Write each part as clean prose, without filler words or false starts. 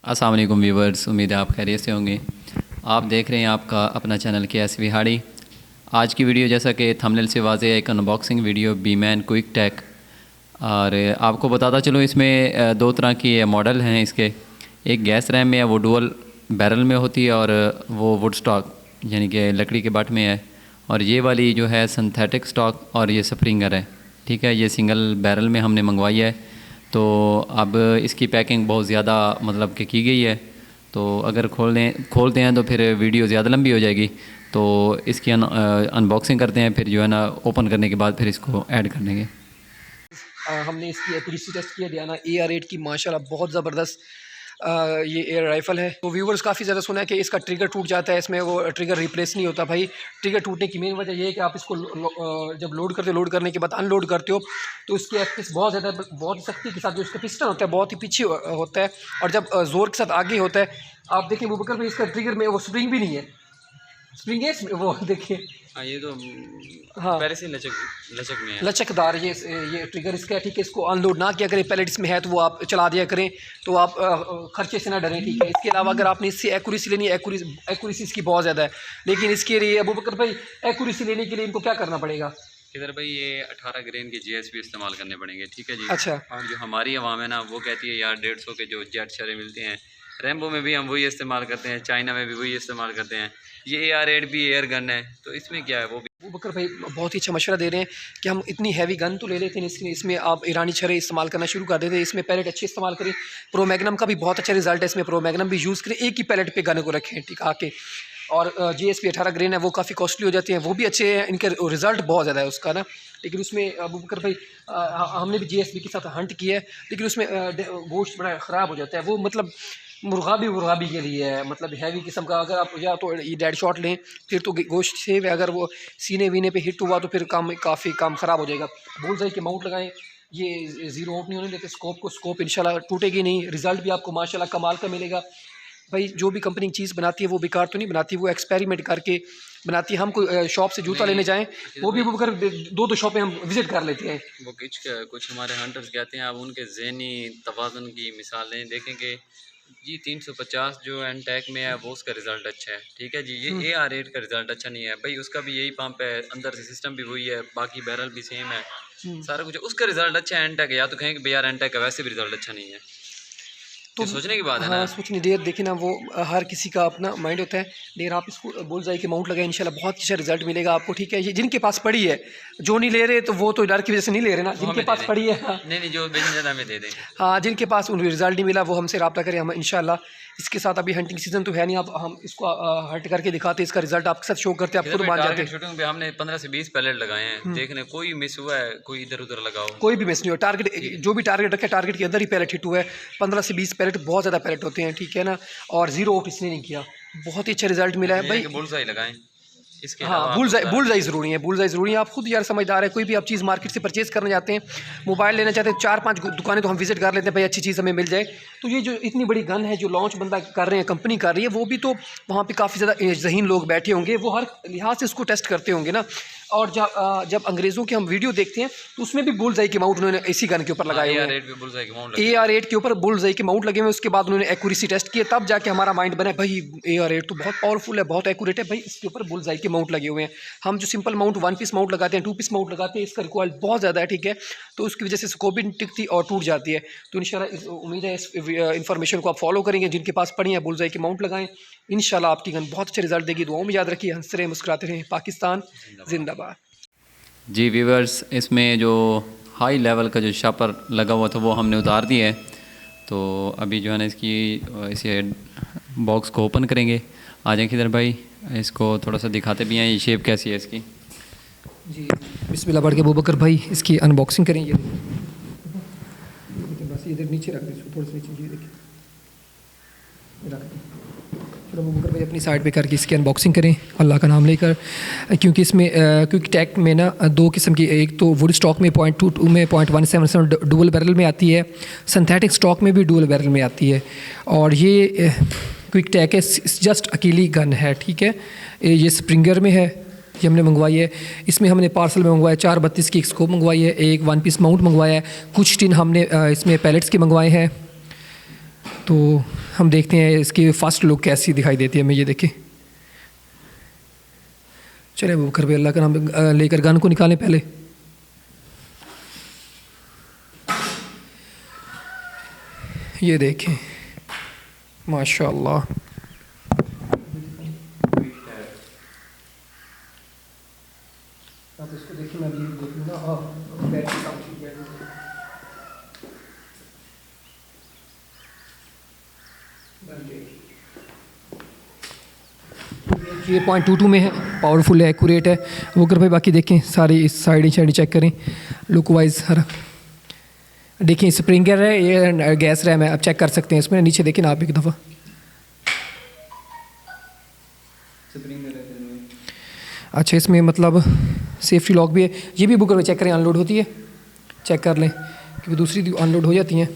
अस्सलाम वालेकुम व्यूवर्स, उम्मीद है आप खैरियत से होंगे। आप देख रहे हैं आपका अपना चैनल KS विहाड़ी। आज की वीडियो जैसा कि थंबनेल से वाज़ेह है, एक अनबॉक्सिंग वीडियो बीमैन क्विक टेक। और आपको बताता चलो, इसमें दो तरह की मॉडल हैं इसके। एक गैस रैम में है, वो डुअल बैरल में होती है, और वो वुड स्टॉक यानी कि लकड़ी के बट में है। और ये वाली जो है सिंथेटिक स्टॉक, और ये स्प्रिंगर है। ठीक है, ये सिंगल बैरल में हमने मंगवाई है। तो अब इसकी पैकिंग बहुत ज़्यादा मतलब कि की गई है, तो अगर खोलते हैं तो फिर वीडियो ज़्यादा लंबी हो जाएगी। तो इसकी अनबॉक्सिंग करते हैं, फिर जो है ना ओपन करने के बाद फिर इसको ऐड कर देंगे। हमने इसकी एक्यूरेसी टेस्ट किया डियाना AR8 की, माशाल्लाह बहुत ज़बरदस्त ये एयर राइफ़ल है। तो व्यूवर्स काफ़ी ज़्यादा सुना है कि इसका ट्रिगर टूट जाता है, इसमें वो ट्रिगर रिप्लेस नहीं होता। भाई ट्रिगर टूटने की मेन वजह ये है कि आप इसको जब लोड करने के बाद अनलोड करते हो तो इसकी एक्सिस बहुत ज़्यादा, बहुत सख्ती के साथ जो इसका पिस्टन होता है बहुत ही पीछे होता है, और जब ज़ोर के साथ आगे होता है, आप देखें बुबकर भाई इसका ट्रिगर में वो स्प्रिंग भी नहीं है। स्प्रिंग है इसमें, वो देखिए। हाँ, ये तो हाँ, पहले से लचक में है। लचकदार ये ट्रिगर इसका है। ठीक है, इसको अनलोड ना किया करें, पैलेट इसमें है तो वो आप चला दिया करें, तो आप खर्चे से ना डरें। ठीक है, इसके अलावा अगर आपने इससे एक्यूरेसी लेनी है, एक्यूरेसी इसकी बहुत ज़्यादा है, लेकिन इसके लिए अबू बकर भाई एक्यूरेसी लेने के लिए इनको क्या करना पड़ेगा? इधर भाई ये 18 ग्रेन के GSP इस्तेमाल करने पड़ेंगे। ठीक है जी। अच्छा, और जो हमारी आवाम है ना, वो कहती है यार 150 के जो जेट शरे मिलते हैं, रैम्बो में भी हम वही इस्तेमाल करते हैं, चाइना में भी वही इस्तेमाल करते हैं। ये AR8 भी एयर गन है, तो इसमें क्या है वो भी। अबू बकर भाई बहुत ही अच्छा मशवरा दे रहे हैं कि हम इतनी हैवी गन तो ले लेते हैं, इसमें आप ईरानी छरे इस्तेमाल करना शुरू कर देते हैं, इसमें पैलेट अच्छे इस्तेमाल करें। प्रो मैग्नम का भी बहुत अच्छा रिजल्ट है, इसमें प्रो मैग्नम भी यूज़ करें, एक ही पैलेट पे गन को रखें ठीक आके। और GSP 18 ग्रेन है, वो काफ़ी कॉस्टली हो जाती हैं, वो भी अच्छे हैं, इनके रिज़ल्ट बहुत ज़्यादा है उसका ना। लेकिन उसमें अबू बकर भाई हमने भी GSP के साथ हंट किया है, लेकिन उसमें गोश्त बड़ा ख़राब हो जाता है। वो मतलब मुर्गाबी के लिए है, मतलब हैवी किस्म का। अगर आप या तो ये डेड शॉट लें फिर तो गोश्त सेव है, अगर वो सीने वीने पे हिट हुआ तो फिर काफ़ी काम ख़राब हो जाएगा। बुलसआई के माउंट लगाएं, ये ज़ीरो आउट नहीं होने देते स्कोप इंशाल्लाह टूटेगी नहीं, रिज़ल्ट भी आपको माशाल्लाह कमाल का मिलेगा। भाई जो भी कंपनी चीज़ बनाती है वो बेकार तो नहीं बनाती, वो एक्सपेरिमेंट करके बनाती है। हम कोई शॉप से जूता लेने जाएं, वो भी अगर दो शॉपें हम विज़िट कर लेते हैं। वो कुछ हमारे हंटर्स कहते हैं, आप उनके ज़हनी तवाज़ुन की मिसालें देखेंगे जी। 350 जो एनटैक में है वो उसका रिज़ल्ट अच्छा है। ठीक है जी। ये AR8 का रिज़ल्ट अच्छा नहीं है भाई, उसका भी यही पंप है, अंदर से सिस्टम भी वही है, बाकी बैरल भी सेम है, सारा कुछ उसका रिज़ल्ट अच्छा है। एनटैक या तो कहें कि भैया एनटैक का वैसे भी रिज़ल्ट अच्छा नहीं है, तो ये सोचने की बात है ना। हाँ, सोचनी देर देखिए ना, वो हर किसी का अपना माइंड होता है। देर आप इसको बुलसआई के माउंट लगाए, इंशाल्लाह बहुत अच्छा रिजल्ट मिलेगा आपको। ठीक है, ये जिनके पास पड़ी है, जो नहीं ले रहे तो वो तो डर की वजह से नहीं ले रहे ना, जिनके पास पड़ी है। हाँ, नहीं जो बेचने ज़्यादा में दे दें। हाँ, जिनके पास उन्हें रिजल्ट नहीं मिला वो हमसे रब्ता करें, हम इंशाल्लाह इसके साथ, अभी हंटिंग सीजन तो है नहीं, अब हम इसको हट करके दिखाते, इसका रिजल्ट आपके साथ शो करते, आप खुद मान जाते हैं। शूटिंग पे हमने 15 से 20 पैलेट लगाए हैं, देखने कोई मिस हुआ है, कोई इधर उधर लगाओ, कोई भी मिस नहीं हो। टारगेट जो भी टारगेट रखे, टारगेट के अंदर ही पैलेट हिट हुआ है। 15 से 20 पैलेट बहुत ज़्यादा पैलेट होते हैं, ठीक है ना। और ज़ीरो ऑफ इसने नहीं किया, बहुत ही अच्छा रिजल्ट मिला है भाई। बुलसआई लगाएं इसके हाँ, बुलसआई ज़रूरी है, बुलसआई ज़रूरी है। आप खुद यार समझदार है, कोई भी आप चीज़ मार्केट से परचेज़ करने जाते हैं, मोबाइल लेना चाहते हैं, 4-5 दुकानें तो हम विजिट कर लेते हैं भाई, अच्छी चीज़ हमें मिल जाए। तो ये जो इतनी बड़ी गन है जो लॉन्च बंदा कर रहे हैं, कंपनी कर रही है, वो भी तो वहाँ पे काफ़ी ज़्यादा ज़हीन लोग बैठे होंगे, वो हर लिहाज से इसको टेस्ट करते होंगे ना। और जब अंग्रेज़ों के हम वीडियो देखते हैं तो उसमें भी बुलसआई के माउंट उन्होंने इसी गन के ऊपर लगाए हुए हैं। AR8 के ऊपर बुलसआई के माउंट लगे हुए, उसके बाद उन्होंने एक्यूरेसी टेस्ट किया, तब जाके हमारा माइंड बना भाई AR8 तो बहुत पावरफुल है, बहुत एक्यूरेट है भाई, इसके ऊपर बुलसआई के माउंट लगे हुए हैं। हम जो सिंपल माउंट 1 पीस माउंट लगाते हैं, 2 पीस माउंट लगाते हैं, इसका रिकॉइल बहुत ज़्यादा है, ठीक है, तो उसकी वजह से स्कोप भी टिकती और टूट जाती है। तो इंशाल्लाह उम्मीद है इस इन्फॉर्मेशन को आप फॉलो करेंगे, जिनके पास पड़ी है बुलसआई के माउंट लगाएं, इंशाल्लाह आपकी गन बहुत अच्छे रिजल्ट देगी। दुआओं में याद रखिए, हंसते रहें, मुस्कुराते रहें, पाकिस्तान जिंदाबाद। जी व्यूवर्स, इसमें जो हाई लेवल का जो शापर लगा हुआ था वो हमने उतार दिया है। तो अभी जो है ना इसकी इसे बॉक्स को ओपन करेंगे। आ जाएं किधर भाई, इसको थोड़ा सा दिखाते भी हैं ये शेप कैसी है इसकी। जी बिस्मिल्लाह पढ़ के अबू बकर भाई इसकी अनबॉक्सिंग करेंगे। बस इधर नीचे रख दें, थोड़ा सा नीचे, जी देखिए रख दें। फिर अबू बकर भाई अपनी साइड पे करके इसकी अनबॉक्सिंग करें अल्लाह का नाम लेकर, क्योंकि इसमें क्विक टेक में ना दो किस्म की, एक तो वुड स्टॉक में 0.22 में 0.177 डुअल बैरल में आती है, सिंथेटिक स्टॉक में भी डुअल बैरल में आती है। और ये क्विक टेक है, जस्ट अकेली गन है, ठीक है। ये स्प्रिंगर में है, ये हमने मंगवाई है। इसमें हमने पार्सल में मंगवाया 432 की एक स्कोप मंगवाई है, एक 1 पीस माउंट मंगवाया है, कुछ टिन हमने इसमें पैलेट्स के मंगवाए हैं। तो हम देखते हैं इसकी फ़र्स्ट लुक कैसी दिखाई देती है हमें, ये देखें। चले वो कर भाई, अल्लाह का नाम लेकर गन को निकालें पहले। ये देखें माशाल्लाह, आप इसको देखिए, मैं भी देखूँ ना। बैटरी कम ठीक है। ये 0.22 में है, पावरफुल है, एक्यूरेट है वो कर भाई। बाकी देखें सारी इस साइड चेक करें लुक वाइज हर। देखें स्प्रिंगर है, ये गैस रैम है, आप चेक कर सकते हैं इसमें। नीचे देखें ना आप एक दफ़ा, अच्छा इसमें मतलब सेफ्टी लॉक भी है। ये भी बुक चेक करें, अनलोड होती है, चेक कर लें क्योंकि दूसरी अनलोड हो जाती हैं।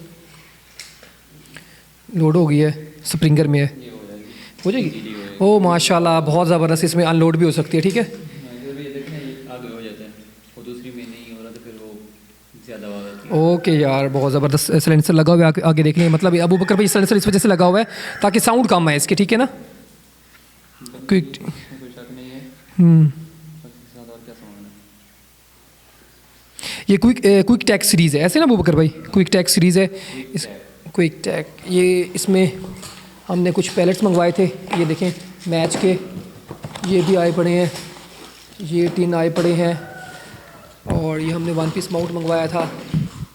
लोड हो गई है, स्प्रिंगर में है, हो जाएगी। ओ माशाल्लाह, बहुत ज़बरदस्त, इसमें अनलोड भी हो सकती है। ठीक है, ओके यार, बहुत ज़बरदस्त सिलेंसर लगा हुआ है। आगे देख लें, मतलब अबू बकर भाई सिलेंसर इस वजह से लगा हुआ है ताकि साउंड कम है इसके, ठीक है ना। क्विक ये क्विक टैक सीरीज़ है ऐसे ना अबू बकर भाई, क्विक टैक सीरीज़ है इस क्विक टैक। ये इसमें हमने कुछ पैलेट्स मंगवाए थे, ये देखें मैच के, ये भी आए पड़े हैं, ये 3 आए पड़े हैं। और ये हमने 1 पीस माउंट मंगवाया था,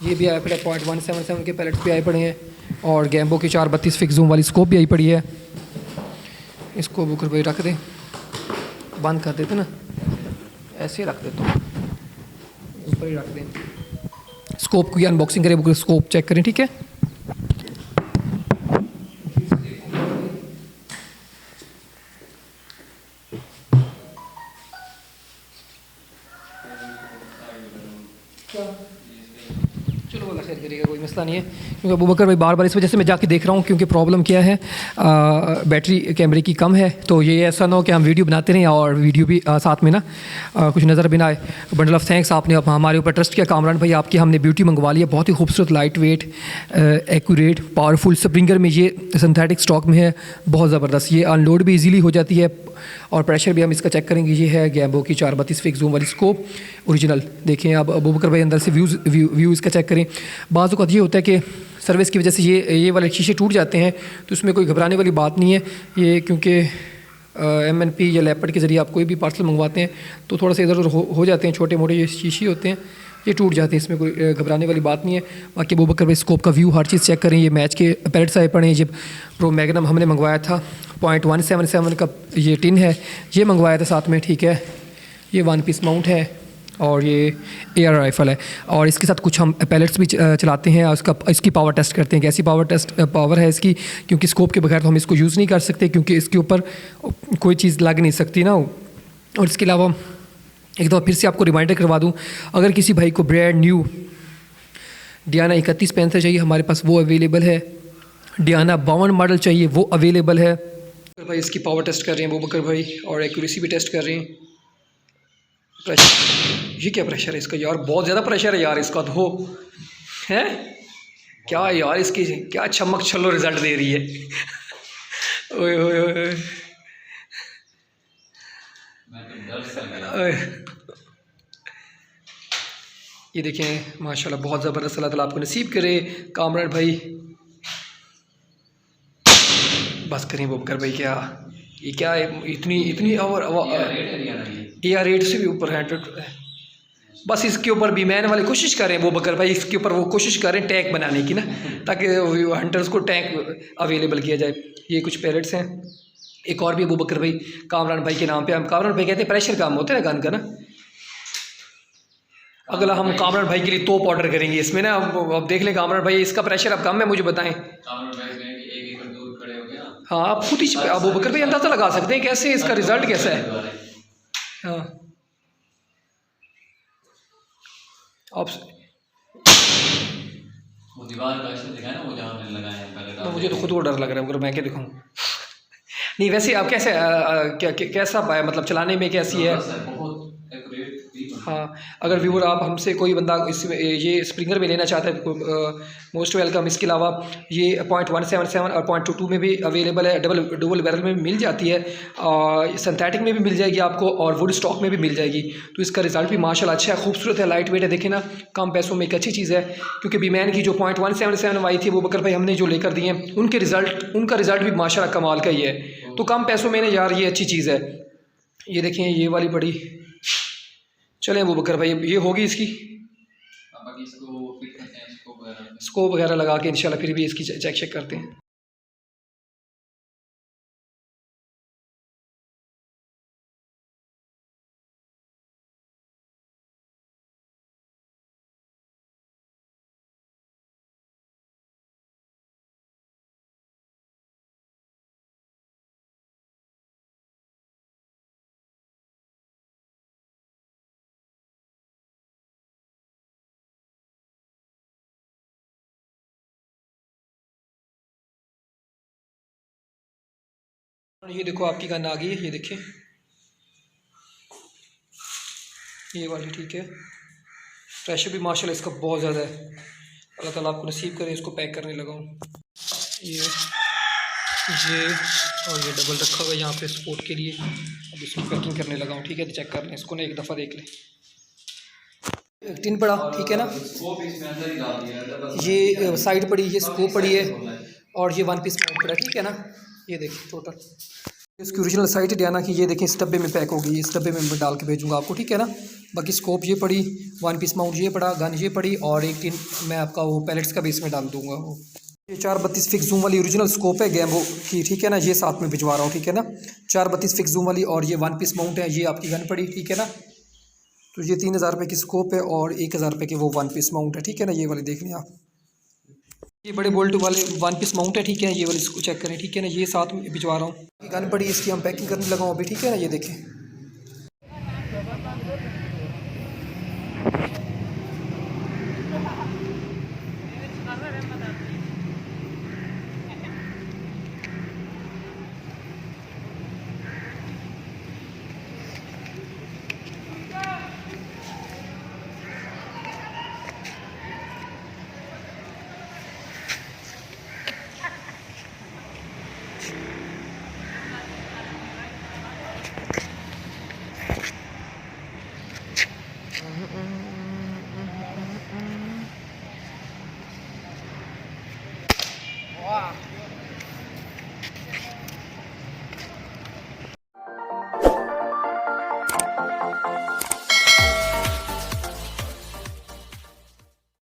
ये भी आए पड़े, 0.177 के पैलेट्स भी आए पड़े हैं। और गैम्बो की 432 फिक्स जूम वाली स्कोप भी आई पड़ी है। इसको बुकर भाई रख दें, बंद कर देते ना, ऐसे रख देते हैं, ऊपर ही रख दें। स्कोप की अनबॉक्सिंग करें, बुकर स्कोप चेक करें, ठीक है। चलो अल्लाह खैर करेगा, कोई मसला नहीं है। क्योंकि अबू बकर भाई बार बार इस वजह से मैं जाके देख रहा हूँ, क्योंकि प्रॉब्लम क्या है, बैटरी कैमरे की कम है। तो ये ऐसा ना हो कि हम वीडियो बनाते रहें और वीडियो भी साथ में ना कुछ नज़र भी ना आए। बंडल ऑफ थैंक्स, आपने हमारे ऊपर ट्रस्ट किया। कामरान भाई आपकी हमने ब्यूटी मंगवा ली है, बहुत ही खूबसूरत, light weight, accurate, powerful springer में, ये सिंथेटिक स्टॉक में है, बहुत ज़बरदस्त। ये अनलोड भी ईजीली हो जाती है और प्रेशर भी हम इसका चेक करेंगे। ये है गैम्बो की 432 फिक्स जूम वाली स्कोप ओरिजिनल। देखें अब अबू बकर भाई अंदर से व्यू इसका चेक करें। बाज़ औक़ात ये होता है कि सर्विस की वजह से ये वाले शीशे टूट जाते हैं, तो इसमें कोई घबराने वाली बात नहीं है। ये क्योंकि MNP या लेपर्ड के ज़रिए आप कोई भी पार्सल मंगवाते हैं तो थोड़ा सा इधर उधर हो जाते हैं, छोटे मोटे ये शीशे होते हैं, ये टूट जाते हैं, इसमें कोई घबराने वाली बात नहीं है। बाकी अबू बकर भाई स्कोप का व्यू हर चीज़ चेक करें। ये मैच के पैलेट्स आए पड़े हैं, जब प्रो मैग्नम हमने मंगवाया था 0.177 का ये टिन है, ये मंगवाया था साथ में, ठीक है। ये 1 पीस माउंट है और ये AR राइफ़ल है। और इसके साथ कुछ हम पैलेट्स भी चलाते हैं और इसकी पावर टेस्ट करते हैं, कैसी पावर है इसकी, क्योंकि स्कोप के बगैर तो हम इसको यूज़ नहीं कर सकते, क्योंकि इसके ऊपर कोई चीज़ लग नहीं सकती ना। और इसके अलावा एक दफ़ा फिर से आपको रिमाइंडर करवा दूं, अगर किसी भाई को ब्रांड न्यू डियाना 31 पेंसिल चाहिए, हमारे पास वो अवेलेबल है। डियाना 52 मॉडल चाहिए, वो अवेलेबल है। भाई इसकी पावर टेस्ट कर रहे हैं अबू बकर भाई, और एक्यूरेसी भी टेस्ट कर रहे हैं। प्रेशर, ये क्या प्रेशर है इसका यार, बहुत ज़्यादा प्रेशर है यार इसका, तो है क्या यार, इसकी क्या चमक छल्लो रिज़ल्ट दे रही है। ओए ओए ओए, ये देखें माशाल्लाह, बहुत ज़बरदस्त। अल्लाह ताला आपको नसीब करे कामरान भाई, बस करें अबू बकर भाई। क्या ये क्या है, इतनी और AR रेट से भी ऊपर है। बस इसके ऊपर भी मैन वाले कोशिश करें अबू बकर भाई, इसके ऊपर वो कोशिश करें टैंक बनाने की ना, ताकि हंटर्स को टैंक अवेलेबल किया जाए। ये कुछ पैलेट्स हैं, एक और भी अबू बकर भाई कामरान भाई के नाम पे। हम कामरान भाई कहते हैं प्रेशर कम होता है ना गन का ना। अगला हम कामरान भाई के लिए तोप ऑर्डर करेंगे इसमें ना। अब देख लें कामरान भाई, इसका प्रेशर अब कम है, मुझे बताएं। हाँ, आप खुद ही अबू बकर भाई अंदाज़ा लगा सकते हैं कैसे इसका रिज़ल्ट कैसा है। हाँ, आप वो दीवार का दिखाया ना, वो जहाँ मैंने लगाया है पहले, तो मुझे तो खुद को डर लग रहा है, मैं क्या दिखाऊं। नहीं वैसे आप कैसे कैसा पाया, मतलब चलाने में कैसी है? हाँ, अगर व्यूअर आप हमसे कोई बंदा इसमें ये स्प्रिंगर में लेना चाहता है मोस्ट वेलकम। इसके अलावा ये 0.177 और 0.22 में भी अवेलेबल है, डबल बैरल में भी मिल जाती है, सिंथेटिक में भी मिल जाएगी आपको और वुड स्टॉक में भी मिल जाएगी। तो इसका रिजल्ट भी माशाल्लाह अच्छा है, खूबसूरत है, लाइट वेट है। देखें ना, कम पैसों में एक अच्छी चीज़ है, क्योंकि बीमैन की जो 0.177 आई थी वो बकर भाई हमने जो लेकर दिए हैं उनका रिज़ल्ट भी माशाल्लाह कमाल का ही है। तो कम पैसों में ना यार ये अच्छी चीज़ है। ये देखें ये वाली बड़ी, चलें वो बकर भाई ये होगी इसकी, बाकी इसको फिट करते हैं, स्कोप वगैरह लगा के इंशाल्लाह फिर भी इसकी चेक करते हैं। ये देखो आपकी गन आ गई है, ये देखिए ये वाली, ठीक है। प्रेशर भी माशाल्लाह इसका बहुत ज़्यादा है, अल्लाह ताला आपको नसीब करे। इसको पैक करने लगा हूँ, ये और ये डबल रखा हुआ है यहाँ पे सपोर्ट के लिए। अब इसको पैकिंग करने लगा हूँ, ठीक है। तो चेक कर लें इसको ना, एक दफ़ा देख लें। एक टिन पड़ा, ठीक है ना, ये साइड पड़ी, ये स्कोप पड़ी है और ये 1 पीस माउंट पड़ा, ठीक है ना। ये देखिए टोटल इसकी ओरिजिनल साइट डियाना की, ये देखें इस डब्बे में पैक होगी, इस डब्बे में मैं डाल के भेजूँगा आपको, ठीक है ना। बाकी स्कोप ये पड़ी, 1 पीस माउंट ये पड़ा, गन ये पड़ी और एक टिन मैं आपका वो पैलेट्स का भी इसमें डाल दूँगा। वो ये 432 फिक्स जूम वाली ओरिजिनल स्कोप है गैम्बो की, ठीक है ना। ये साथ में भिजवा रहा हूँ, ठीक है ना। 432 फिक्स जूम वाली और ये 1 पीस माउंट है, ये आपकी गन पड़ी, ठीक है ना। तो ये 3000 रुपये की स्कोप है और 1000 रुपये की वो 1 पीस माउंट है, ठीक है ना। ये वाली देख लें आप, ये बड़े बोल्ट वाले 1 पीस माउंट है, ठीक है। ये वाली इसको चेक करें, ठीक है ना। ये साथ में भिजवा रहा हूँ। गन पड़ी इसकी हम पैकिंग करने लगा हूँ अभी, ठीक है ना। ये देखें